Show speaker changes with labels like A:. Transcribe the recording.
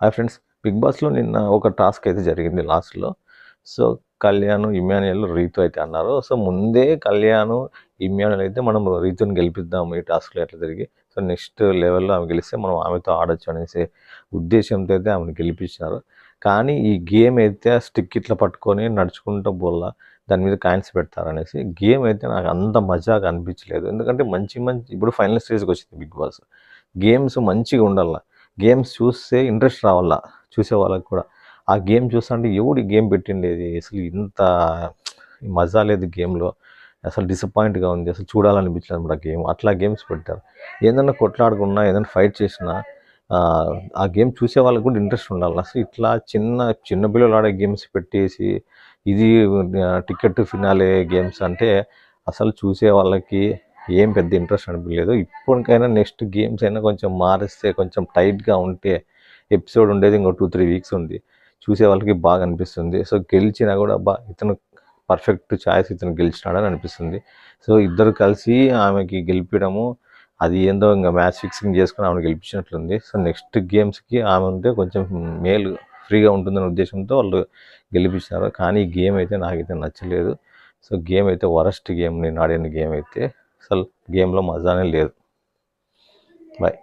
A: Hi friends, big బాస్లో నిన్న ఒక టాస్క్ అయితే జరిగింది లాస్ట్లో. సో కళ్యాణ్, ఇమ్మాన్యుయల్, రీతు అయితే అన్నారు. సో ముందే కళ్యాణ్, ఇమ్మాన్యుయల్ అయితే మనం రీతుని గెలిపిద్దాం ఈ టాస్క్లో ఎట్లా తిరిగి, సో నెక్స్ట్ లెవెల్లో ఆమె గెలిస్తే మనం ఆమెతో ఆడొచ్చు అనేసి ఉద్దేశంతో అయితే ఆమెను గెలిపించినారు. కానీ ఈ గేమ్ అయితే స్టిక్ ఇట్లా పట్టుకొని నడుచుకుంటూ పోల్లా, దాని మీద కాయిన్స్ పెడతారనేసి గేమ్ అయితే నాకు అంత మజాగా అనిపించలేదు. ఎందుకంటే మంచి మంచి ఇప్పుడు ఫైనల్ స్టేజ్కి వచ్చింది బిగ్ బాస్. గేమ్స్ మంచిగా ఉండాల, గేమ్స్ చూస్తే ఇంట్రెస్ట్ రావాల చూసే వాళ్ళకి కూడా. ఆ గేమ్ చూస్తుంటే ఎవడు గేమ్ పెట్టిండేది, అసలు ఇంత మజా లేదు గేమ్లో, అసలు డిసప్పాయింట్గా ఉంది, అసలు చూడాలనిపించలేదు అనమాట గేమ్. అట్లా గేమ్స్ పెట్టారు. ఏదన్నా కొట్లాడుకున్నా, ఏదైనా ఫైట్ చేసినా ఆ గేమ్ చూసే వాళ్ళకి కూడా ఇంట్రెస్ట్ ఉండాలి. అసలు ఇట్లా చిన్న పిల్లలు ఆడే గేమ్స్ పెట్టేసి ఇది టికెట్ ఫినాలే గేమ్స్ అంటే అసలు చూసే వాళ్ళకి ఏం పెద్ద ఇంట్రెస్ట్ అనిపించలేదు. ఇప్పటికైనా నెక్స్ట్ గేమ్స్ అయినా కొంచెం మారిస్తే, కొంచెం టైట్గా ఉంటే, ఎపిసోడ్ ఉండేది ఇంకో 2-3 వీక్స్ ఉంది, చూసే వాళ్ళకి బాగా అనిపిస్తుంది. సో గెలిచినా కూడా ఇతను పర్ఫెక్ట్ ఛాయిస్, ఇతను గెలిచినాడని అనిపిస్తుంది. సో ఇద్దరు కలిసి ఆమెకి గెలిపించడము, అది ఏందో ఇంకా మ్యాచ్ ఫిక్సింగ్ చేసుకుని ఆమెను గెలిపించినట్లుంది. సో నెక్స్ట్ గేమ్స్కి ఆమె ఉంటే కొంచెం మేలు, ఫ్రీగా ఉంటుందనే ఉద్దేశంతో వాళ్ళు గెలిపించినారు. కానీ ఈ గేమ్ అయితే నాకైతే నచ్చలేదు. సో గేమ్ అయితే వరస్ట్ గేమ్, నేను ఆడిన గేమ్ అయితే అసలు గేమ్లో మజానే లేదు. బాయ్.